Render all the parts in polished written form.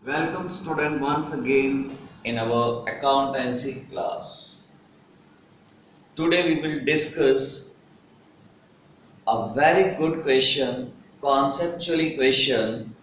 Welcome student once again in our accountancy class. Today we will discuss a very good question, conceptually question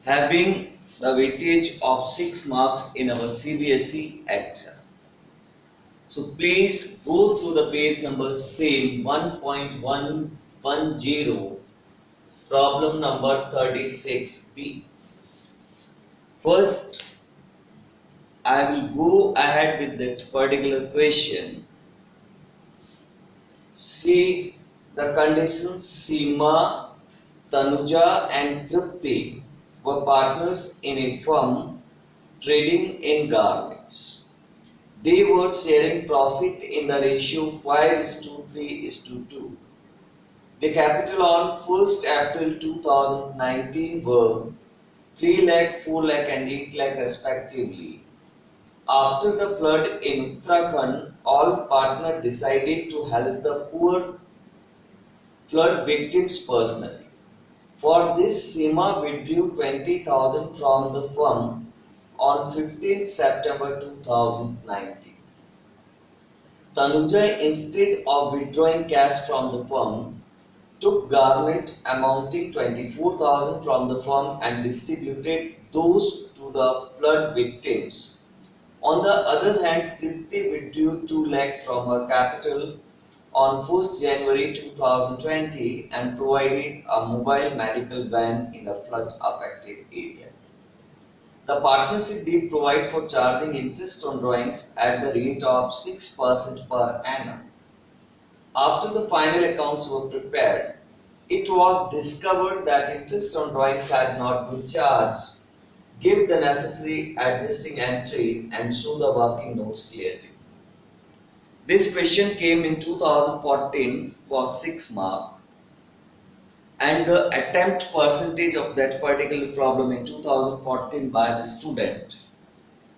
having the weightage of 6 marks in our CBSE exam. So please go through the page number same 1.110, problem number 36B. First, I will go ahead with that particular question. See the conditions. Seema, Tanuja and Tripti were partners in a firm trading in garments. They were sharing profit in the ratio 5:3:2. The capital on 1st April 2019 were 3 lakh, 4 lakh and 8 lakh respectively. After the flood in Uttarakhand, all partners decided to help the poor flood victims personally. For this, Seema withdrew 20,000 from the firm on 15 September 2019. Tanuja, instead of withdrawing cash from the firm, took garment amounting 24,000 from the firm and distributed those to the flood victims. On the other hand, Tripti withdrew 2 lakh from her capital on 1st January 2020 and provided a mobile medical van in the flood affected area. The partnership did provide for charging interest on drawings at the rate of 6% per annum. After the final accounts were prepared, it was discovered that interest on drawings had not been charged. Give the necessary adjusting entry and show the working notes clearly. This question came in 2014 for 6 marks and the attempt percentage of that particular problem in 2014 by the student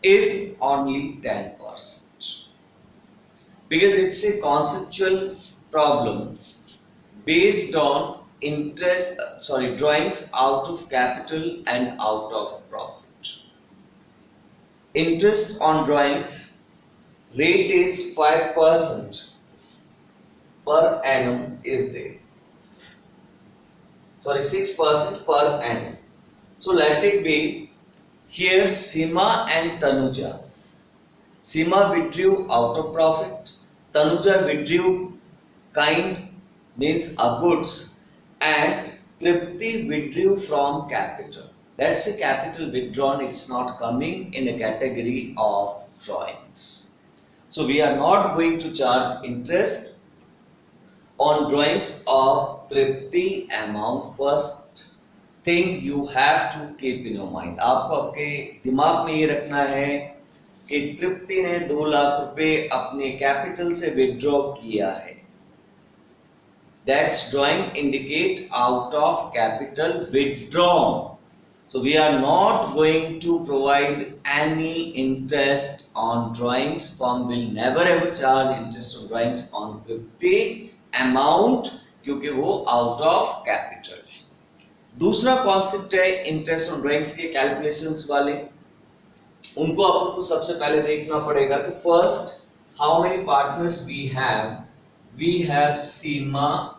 is only 10%. Because it's a conceptual problem based on drawings out of capital and out of profit. Interest on drawings rate is 5% per annum is there. 6% per annum. So let it be here Seema and Tanuja. Seema withdrew out of profit. Tanuja withdrew kind means a goods and Tripti withdrew from capital. That's a capital withdrawn, it's not coming in a category of drawings. So we are not going to charge interest on drawings of Tripti amount. First thing you have to keep in your mind. आपको आपके दिमाग में ये रखना है कि तृप्ति ने 2 लाख रुपए अपने कैपिटल से विड्रॉ किया है. That's drawing indicate out of capital withdrawn. So we are not going to provide any interest on drawings. Firm will never ever charge interest on drawings on Tripti amount क्योंकि वो out of capital है. दूसरा concept है interest on drawings के calculations वाले. उनको आपको सबसे पहले देखना पड़ेगा. तो first, how many partners we have? We have Seema,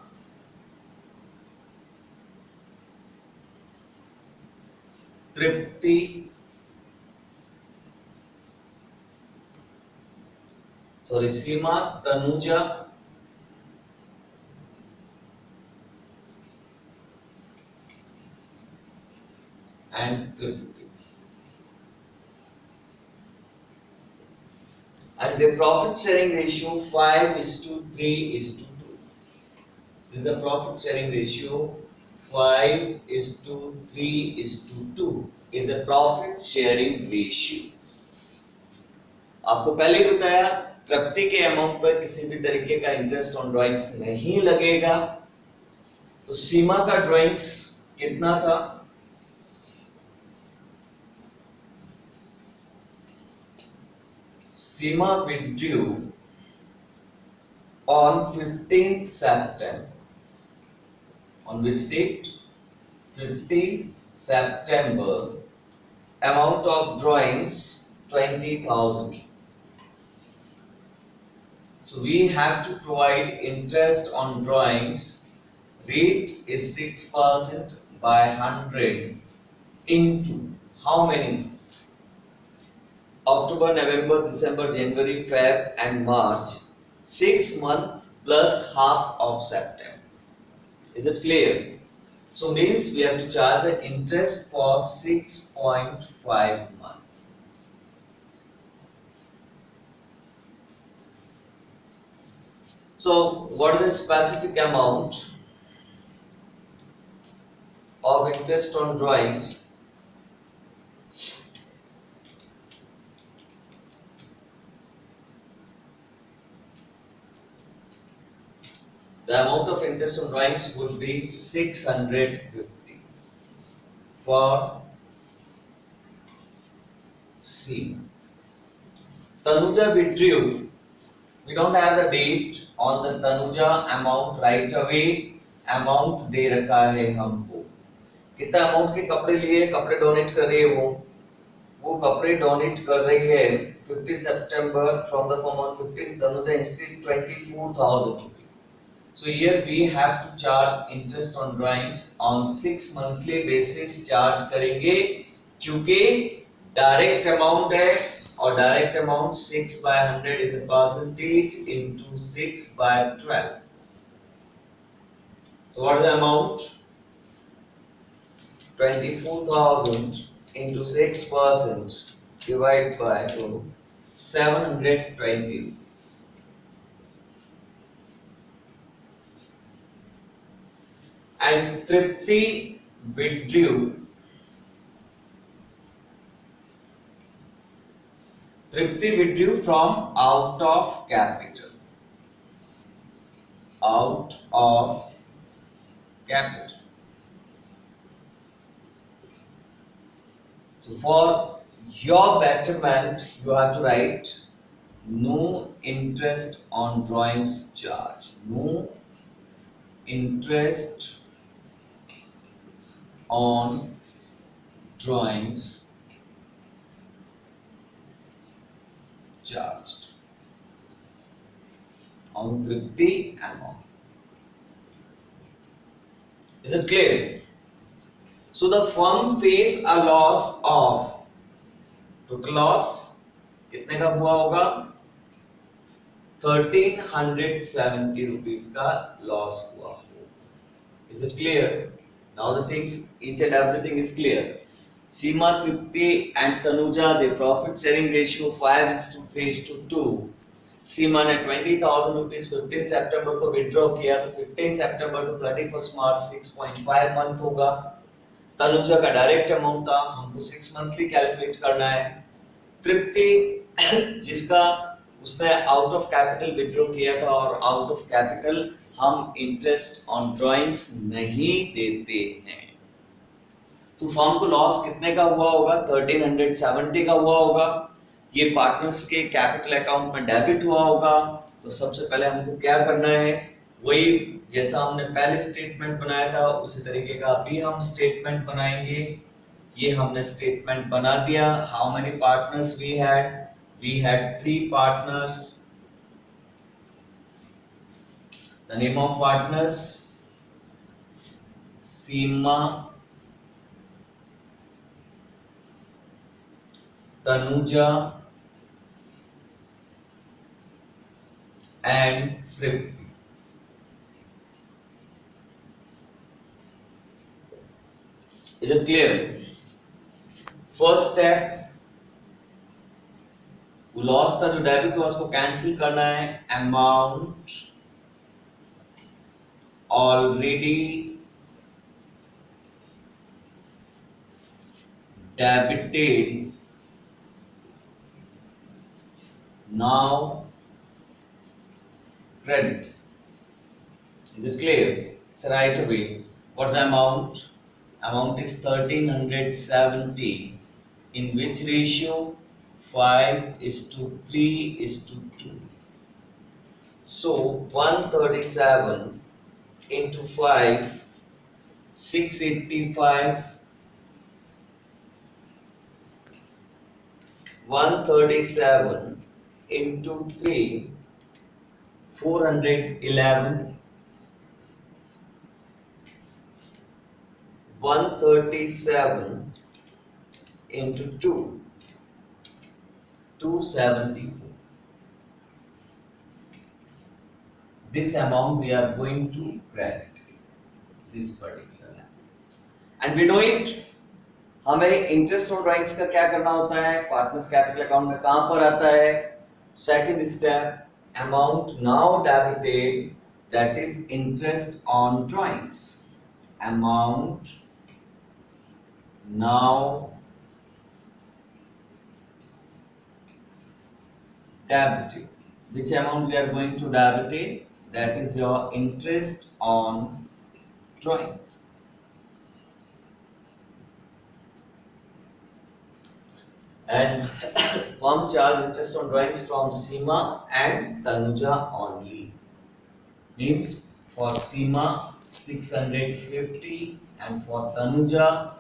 Tripti, Seema, Tanuja, and Tripti. And the profit sharing ratio 5:3:2. This is a profit sharing ratio 5:3:2 is a profit sharing ratio. आपको पहले ही बताया तृप्ति के अमाउंट पर किसी भी तरीके का interest on drawings नहीं लगेगा. तो सीमा का ड्राइंग्स कितना था? Seema withdrew on 15th September. On which date? 15th September amount of drawings 20,000. So we have to provide interest on drawings. Rate is 6% by 100 into how many? October, November, December, January, Feb and March. 6 months plus half of September. Is it clear? So means we have to charge the interest for 6.5 months. So what is the specific amount of interest on drawings? The amount of interest on drawings would be 650 for C. Tanuja withdrew. We don't have the date on the Tanuja amount right away. Amount दे रखा है हमको. कितना amount के कपड़े लिए, कपड़े donate कर रही है वो कपड़े डोनेट कर रही है 15 सितंबर from the form on 15 Tanuja instead 24,000 rupees. So here we have to charge interest on drawings on 6 monthly basis charge करेंगे क्योंकि direct amount है और direct amount 6 by 100 is a percentage into 6 by 12. So what is the amount? 24,000 into 6% divided by 2, 720. And Tripti withdrew. Tripti withdrew from out of capital. Out of capital. So for your betterment, you have to write no interest on drawings charge. No interest on drawings charged on Tripti amount. Is it clear? So the firm face a loss of total loss कितने का हुआ होगा 1370 rupees का loss हुआ होगा. Is it clear? Now the things, each and everything is clear. Seema, Tripti and Tanuja, their profit sharing ratio 5:2. सीमा ने 20,000 rupees 15 सितंबर को withdraw किया तो 15 सितंबर टू 31 मार्च 6.5 मंथ होगा. तनुजा का डायरेक्ट अमाउंट था, हमको 6 मंथली कैलकुलेट करना है. तृप्ति जिसका उसने आउट ऑफ कैपिटल विड्रॉ किया था और आउट ऑफ कैपिटल हम इंटरेस्ट ऑन ड्राइंग्स नहीं देते हैं. तो फर्म को लॉस कितने का हुआ होगा 1370 का हुआ होगा. ये पार्टनर्स के कैपिटल अकाउंट में डेबिट हुआ होगा. तो सबसे पहले हमको क्या करना है, वही जैसा हमने पहले स्टेटमेंट बनाया था उसी तरीके का अभी हम स्टेटमेंट बनाएंगे. ये हमने स्टेटमेंट बना दिया. How many partners we had 3 partners. The name of partners Seema, Tanuja and Tripti. Is it clear? First step, वो लॉस था जो डेबिट हुआ उसको कैंसिल करना है. Amount already debited now credit. Is it clear? So right away, what's the amount? Amount is 1370. In which ratio? 5:3:2. So 137 into 5, 685 137 into 3, 411. 137 into 2, 274. This amount we are going to credit this particular amount. And we know it. हमें interest on drawings का क्या करना होता है, partners capital account में कहां पर आता है, second step, amount now debited, that is interest on drawings, amount now debited. Which amount we are going to debit it? That is your interest on drawings. And firm charge interest on drawings from Seema and Tanuja only. Means for Seema 650 and for Tanuja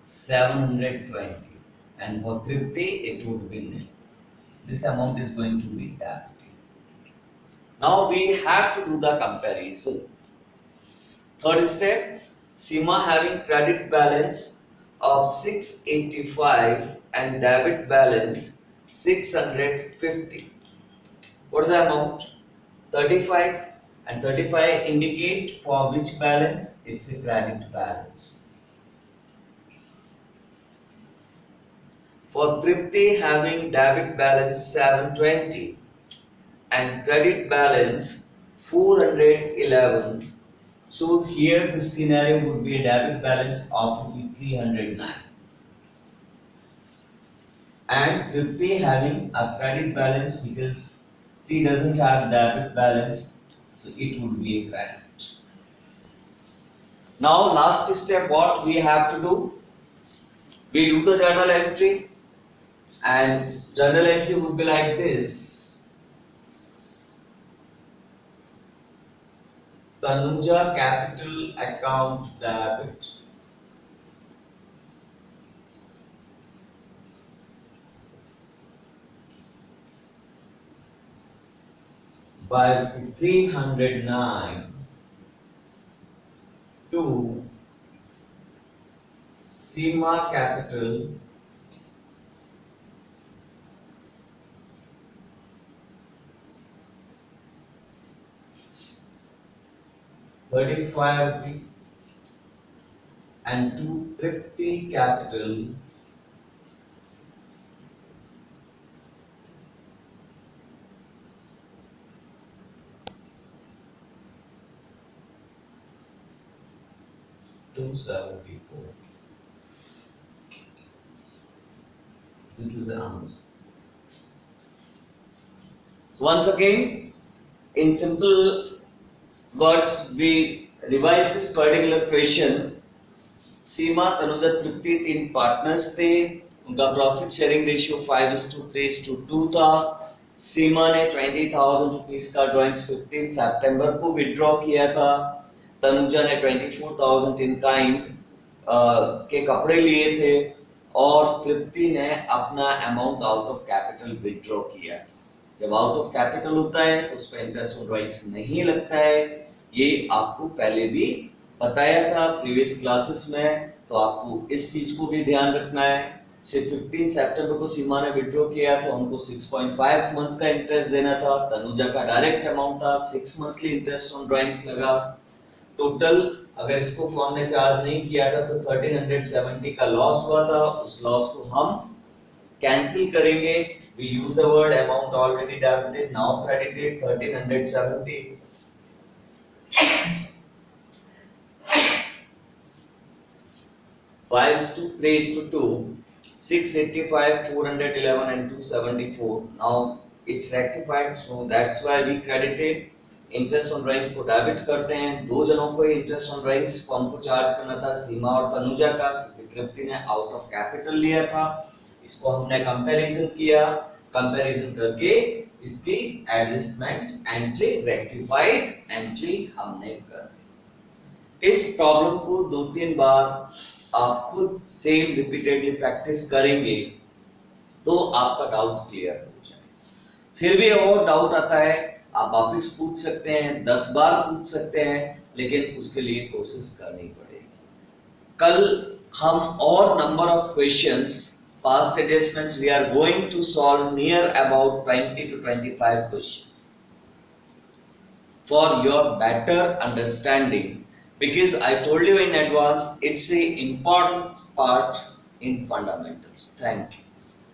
720, and for Tripti it would be nil. This amount is going to be debited. Now we have to do the comparison. Third step, Seema having credit balance of 685 and debit balance 650. What is the amount? 35, and 35 indicate for which balance? It's a credit balance. For Tripti having debit balance 720 and credit balance 411, so here the scenario would be a debit balance of 309, and Tripti having a credit balance, because she doesn't have debit balance, so it would be a credit. Now last step, what we have to do? We do the journal entry. And journal entry would be like this: Tanuja capital account debit by 309 to Seema capital ₹35 and to Tripti capital $274. This is the answer. So once again, in simple words, we revise this particular question. Seema, Tanuja, Tripti 3 partners थे, उनका profit sharing ratio 5:3:2 था। सीमा ने 20,000 rupees का drawings 15 सितंबर को withdraw किया था। तनुजा ने 24,000 in kind के कपड़े लिए थे और तृप्ति ने अपना amount out of capital withdraw किया था। जब आउट ऑफ कैपिटल होता है तो उस पर इंटरेस्ट ऑन ड्राइंग्स नहीं लगता है, ये आपको पहले भी बताया था प्रीवियस क्लासेस में, तो आपको इस चीज को भी ध्यान रखना है। सिर्फ 15 सितंबर को सीमा ने विड्रॉ किया तो हमको 6.5 मंथ का इंटरेस्ट देना था। तनुजा का डायरेक्ट अमाउंट था, 6 मंथली इंटरेस्ट ऑन ड्राइंग्स लगा। टोटल अगर इसको फर्म ने चार्ज नहीं किया था तो 1370 का लॉस हुआ था। उस लॉस को हम कैंसिल करेंगे। We use the word amount already debited, now credited 1370. 5:3:2, 685, 411 and 274. Now it's rectified, so that's why we credited. Interest on drawings को डेबिट करते हैं। दो जनों को इंटरेस्ट ऑन ड्राइंग्स फर्म को चार्ज करना था, सीमा और तनुजा का, क्योंकि तृप्ति ने आउट ऑफ कैपिटल लिया था। इसको हमने कंपैरिजन किया, कंपैरिजन करके इसकी एडजस्टमेंट एंट्री, रेक्टिफाइड एंट्री हमने कर दी। इस प्रॉब्लम को 2-3 बार आप खुद सेम रिपीटेडली प्रैक्टिस करेंगे तो आपका डाउट क्लियर हो जाए। फिर भी और डाउट आता है, आप वापिस पूछ सकते हैं, 10 बार पूछ सकते हैं, लेकिन उसके लिए कोशिश करनी पड़ेगी। कल हम और number of questions past adjustments we are going to solve near about 20 to 25 questions for your better understanding, because I told you in advance it's a important part in fundamentals. Thank you.